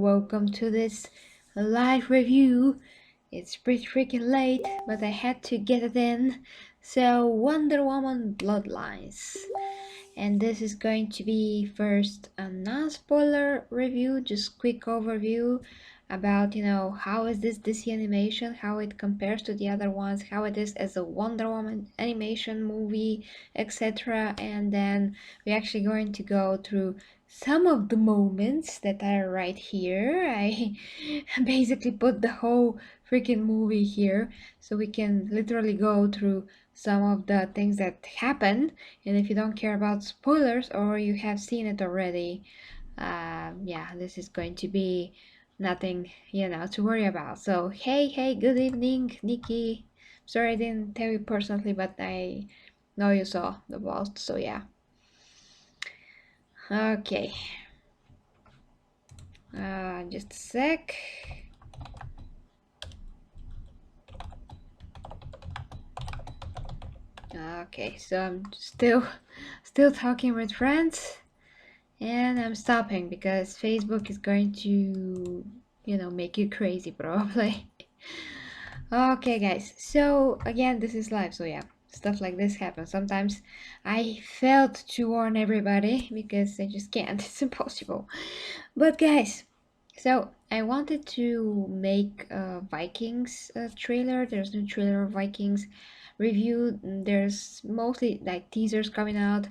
welcome to this live review. It's pretty freaking late, but I had to get it in. So, Wonder Woman Bloodlines. And this is going to be first a non-spoiler review, just quick overview about, how is this DC animation, how it compares to the other ones, how it is as a Wonder Woman animation movie, etc. And then we're actually going to go through some of the moments that are right here. I basically put the whole freaking movie here so we can literally go through some of the things that happen. And if you don't care about spoilers or you have seen it already, yeah, this is going to be nothing, to worry about. So, hey, good evening, Nikki. Sorry I didn't tell you personally, but I know you saw the post, so yeah. Okay. Just a sec. Okay, so I'm still talking with friends, and I'm stopping because Facebook is going to, make you crazy probably. Okay, guys. So again, this is live, so yeah, stuff like this happens. Sometimes I failed to warn everybody because I just can't. It's impossible. But guys, so I wanted to make a Vikings trailer. There's no trailer of Vikings review. There's mostly like teasers coming out.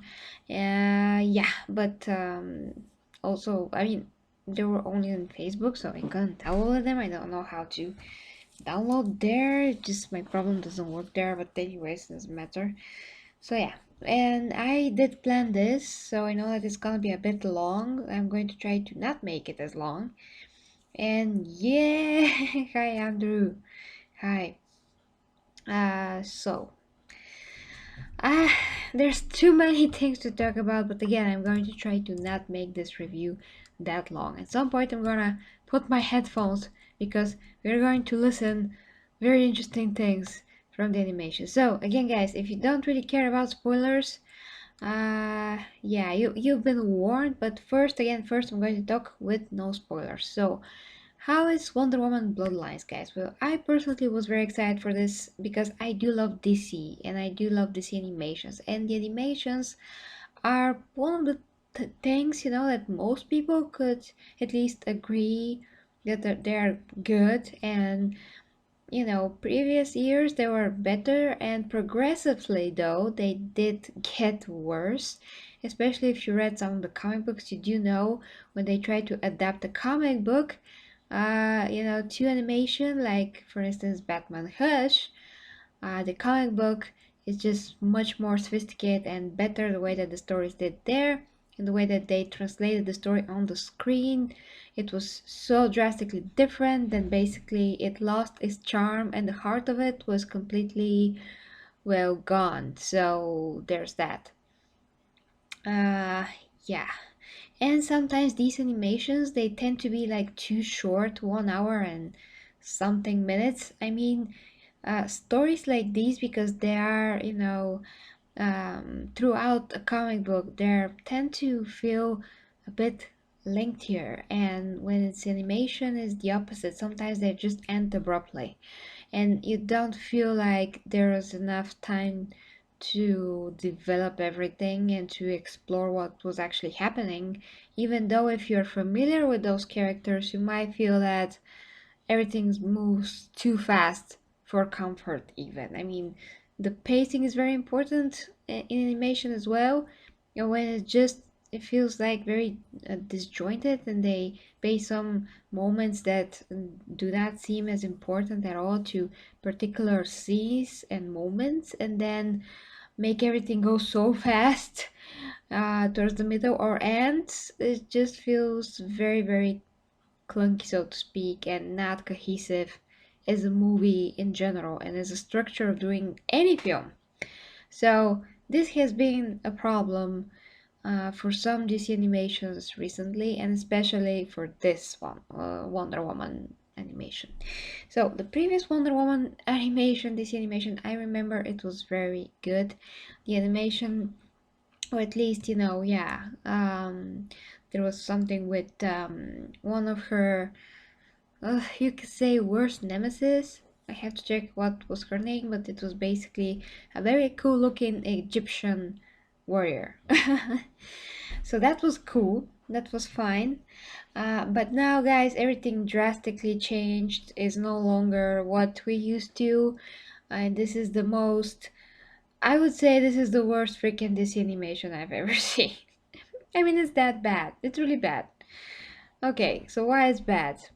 Yeah, but also, I mean, they were only on Facebook, so I couldn't download them. I don't know how to download there. Just my problem doesn't work there, but anyways, doesn't matter. So yeah, and I did plan this, so I know that it's gonna be a bit long. I'm going to try to not make it as long. And yeah, hi Andrew. Hi. So ah, there's too many things to talk about, but again, I'm going to try to not make this review that long. At some point, I'm gonna put my headphones because we're going to listen very interesting things from the animation. So again, guys, if you don't really care about spoilers, yeah, you've been warned. But first I'm going to talk with no spoilers. So how is Wonder Woman Bloodlines, guys? Well, I personally was very excited for this because I do love DC and I do love DC animations. And the animations are one of the things, that most people could at least agree that they're good. And, previous years they were better, and progressively, though, they did get worse. Especially if you read some of the comic books, you do know when they try to adapt a comic book to animation, like for instance Batman Hush, the comic book is just much more sophisticated and better the way that the stories did there, and the way that they translated the story on the screen. It was so drastically different that basically it lost its charm and the heart of it was completely, well, gone. So there's that. Uh, yeah. And sometimes these animations, they tend to be like too short, 1 hour and something minutes. I mean, stories like these, because they are, throughout a comic book, they tend to feel a bit lengthier. And when it's animation, is the opposite. Sometimes they just end abruptly and you don't feel like there is enough time to develop everything and to explore what was actually happening. Even though if you're familiar with those characters, you might feel that everything moves too fast for comfort even. I mean, the pacing is very important in animation as well. And when it feels like very disjointed, and they base some moments that do not seem as important at all to particular scenes and moments, and then make everything go so fast towards the middle or end. It just feels very, very clunky, so to speak, and not cohesive as a movie in general and as a structure of doing any film. So this has been a problem for some DC animations recently, and especially for this one, Wonder Woman animation. So the previous Wonder Woman animation, DC animation, I remember it was very good. The animation, or at least, yeah, there was something with one of her, you could say, worst nemesis. I have to check what was her name, but it was basically a very cool looking Egyptian warrior. So that was cool. That was fine. But now, guys, everything drastically changed. Is no longer what we used to. And this is the most. I would say this is the worst freaking Disney animation I've ever seen. I mean, it's that bad. It's really bad. Okay, so why is bad?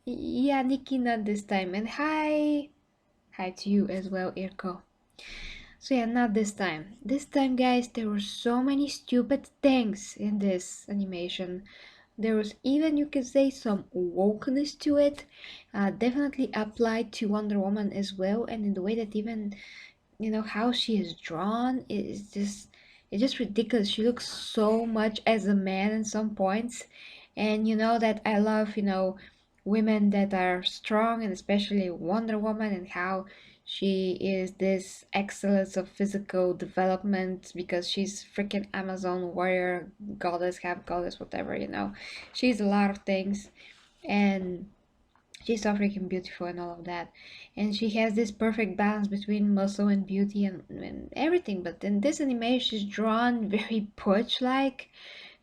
Yeah, Nikki, not this time. And hi. Hi to you as well, Irko. So yeah, not this time. This time, guys, there were so many stupid things in this animation. There was even, you could say, some wokeness to it. Definitely applied to Wonder Woman as well, and in the way that even how she is drawn is just it's just ridiculous. She looks so much as a man in some points, and you know that I love women that are strong, and especially Wonder Woman, and how she is this excellence of physical development because she's freaking Amazon warrior, goddess, half goddess, whatever. She's a lot of things, and she's so freaking beautiful and all of that. And she has this perfect balance between muscle and beauty and everything. But in this animation, she's drawn very butch like.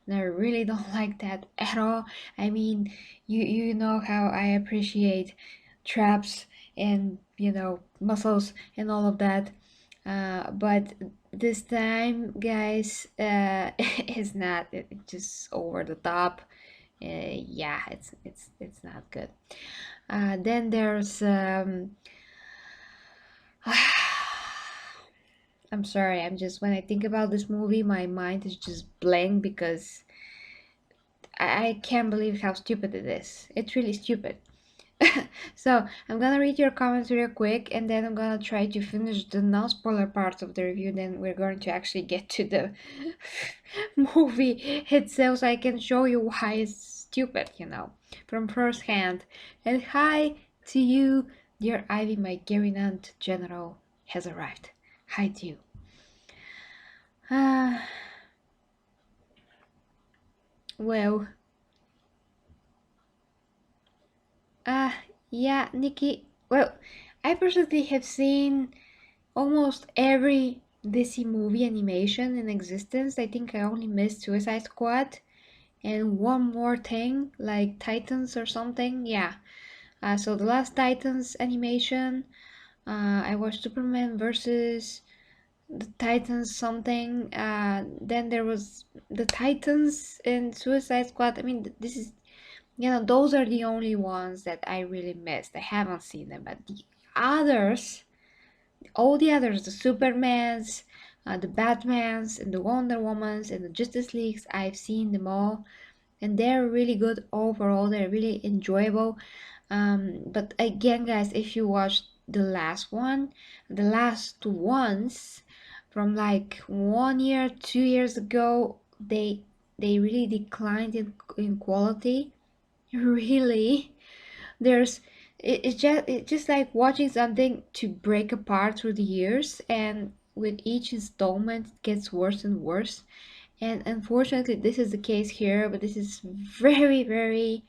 And I really don't like that at all. I mean, you know how I appreciate traps and muscles and all of that. But this time, guys, it's not. It's just over the top. Yeah, it's not good. Then there's I'm sorry, I'm just when I think about this movie, my mind is just blank because I can't believe how stupid it is. It's really stupid. So I'm gonna read your comments real quick, and then I'm gonna try to finish the non-spoiler part of the review. Then we're going to actually get to the movie itself, so I can show you why it's stupid, from first hand. And hi to you, dear Ivy, my Gerinant general has arrived. Hi to you. Uh, well, uh, yeah, Nikki. Well, I personally have seen almost every DC movie animation in existence. I think I only missed Suicide Squad and one more thing, like Titans or something. Yeah. So the last Titans animation, I watched Superman versus the Titans something. Then there was the Titans and Suicide Squad. I mean, this is those are the only ones that I really missed. I haven't seen them, but the others, all the others, the Supermans, the Batmans, and the Wonder Womans, and the Justice Leagues, I've seen them all, and they're really good overall. They're really enjoyable. But again, guys, if you watch the last one, the last ones from like 1 year, 2 years ago, they really declined in quality. Really, there's it's just like watching something to break apart through the years, and with each installment it gets worse and worse. And unfortunately this is the case here, but this is very, very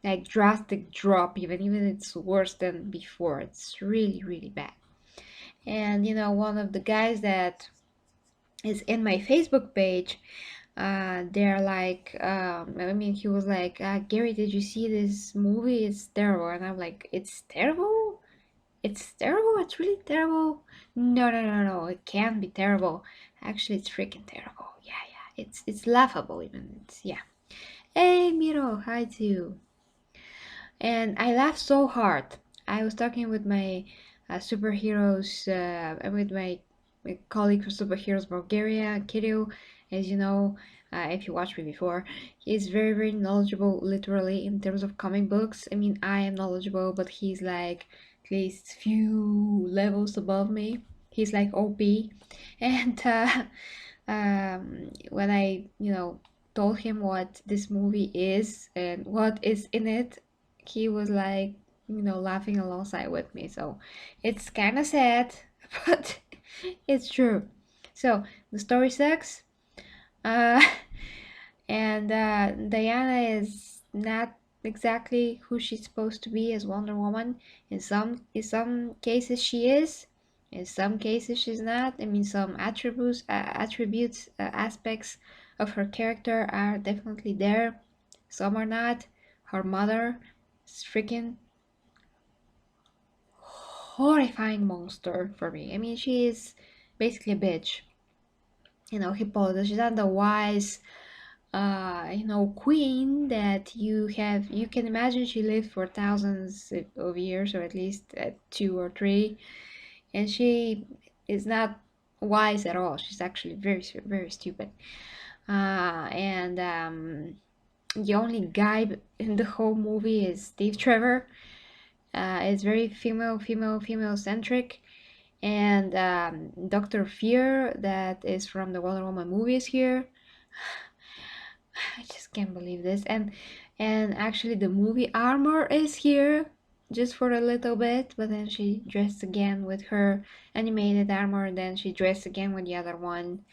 like drastic drop. Even it's worse than before. It's really, really bad. And one of the guys that is in my Facebook page, they're like, I mean, he was like, Gary, did you see this movie? It's terrible. And I'm like, it's terrible? It's terrible? It's really terrible? No, no, no, no, it can't be terrible. Actually, it's freaking terrible. Yeah, yeah, it's laughable even. Yeah. Hey, Miro, hi to you. And I laughed so hard. I was talking with my superheroes, with my colleague for Superheroes Bulgaria, Kirill. As you know, if you watched me before, he's very, very knowledgeable, literally, in terms of comic books. I mean, I am knowledgeable, but he's like at least few levels above me. He's like OP. And when I, told him what this movie is and what is in it, he was like, laughing alongside with me. So it's kind of sad, but it's true. So the story sucks. Uh, And Diana is not exactly who she's supposed to be as Wonder Woman. In some cases she is, in some cases she's not. I mean, some aspects of her character are definitely there. Some are not. Her mother is freaking horrifying monster for me. I mean, she is basically a bitch. Hippolyta. She's not the wise, queen that you can imagine. She lived for thousands of years, or at least 2 or 3, and she is not wise at all. She's actually very, very stupid. And the only guy in the whole movie is Steve Trevor. It's very female centric. And Dr. Fear, that is from the Wonder Woman movies here. I just can't believe this. And actually the movie Armor is here just for a little bit, but then she dressed again with her animated armor, and then she dressed again with the other one.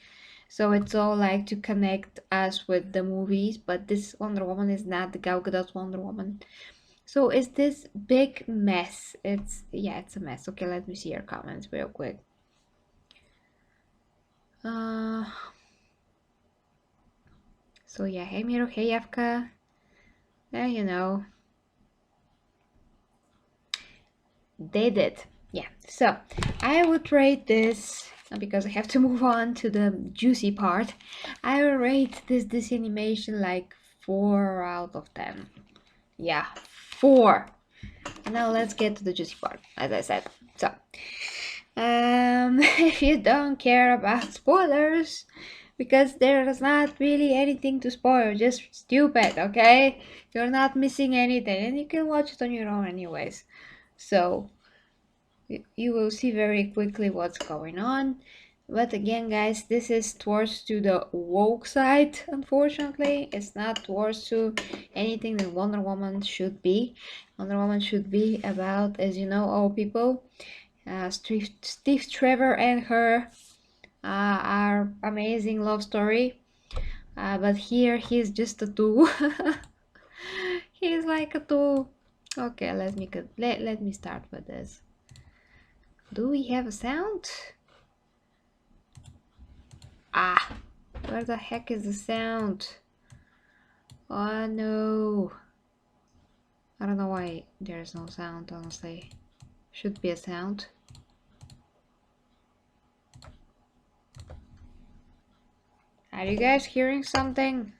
So it's all like to connect us with the movies, but this Wonder Woman is not the Gal Gadot Wonder Woman. So is this big mess? It's a mess. Okay, let me see your comments real quick. So yeah, hey Miro, hey Evka. They did. Yeah, so I would rate this, because I have to move on to the juicy part. I will rate this animation like 4 out of 10. Yeah, 4. And now let's get to the juicy part, as I said. So, if you don't care about spoilers, because there's not really anything to spoil, just stupid, okay? You're not missing anything, and you can watch it on your own anyways. So, you will see very quickly what's going on. But again, guys, this is towards to the woke side. Unfortunately, it's not towards to anything that Wonder Woman should be. Wonder Woman should be about, as you know, all people. Steve Trevor and her are amazing love story. But here he's just a tool. He's like a tool. Okay, let me start with this. Do we have a sound? Ah, where the heck is the sound? Oh no. I don't know why there's no sound, honestly. Should be a sound. Are you guys hearing something?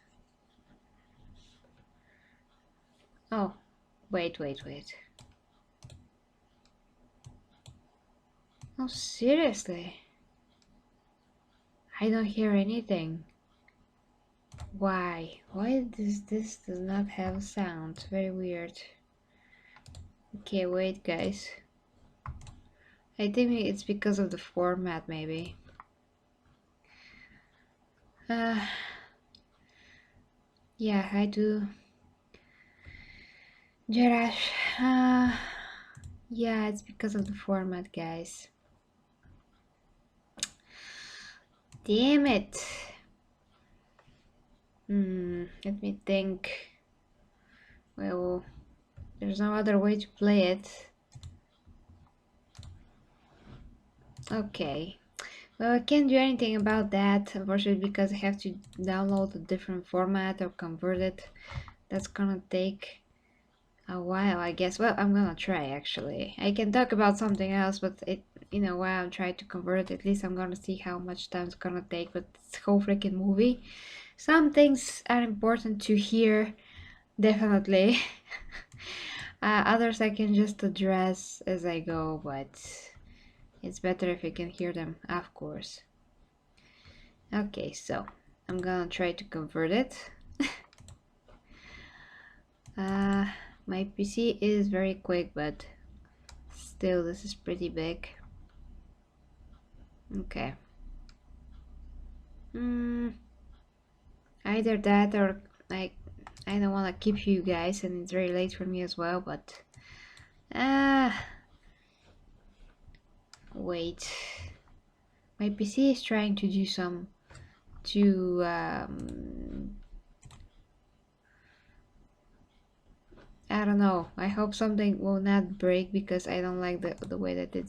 Oh, wait. No, seriously. I don't hear anything. Why? Why this does not have a sound? Very weird. Okay, wait, guys. I think it's because of the format, maybe. Yeah, I do. Jerash. Yeah, it's because of the format, guys. Damn it. Let me think. Well, there's no other way to play it. Okay. Well, I can't do anything about that, unfortunately, because I have to download a different format or convert it. That's gonna take a while, I guess. Well, I'm gonna try, actually. I can talk about something else, but while I'm trying to convert it, at least I'm gonna see how much time it's gonna take with this whole freaking movie. Some things are important to hear, definitely. Others I can just address as I go, but it's better if you can hear them, of course. Okay, so I'm gonna try to convert it. My PC is very quick, but still this is pretty big. Okay. Either that, or like, I don't want to keep you guys, and it's very late for me as well, but wait, my PC is trying to do I don't know. I hope something will not break because I don't like the way that it's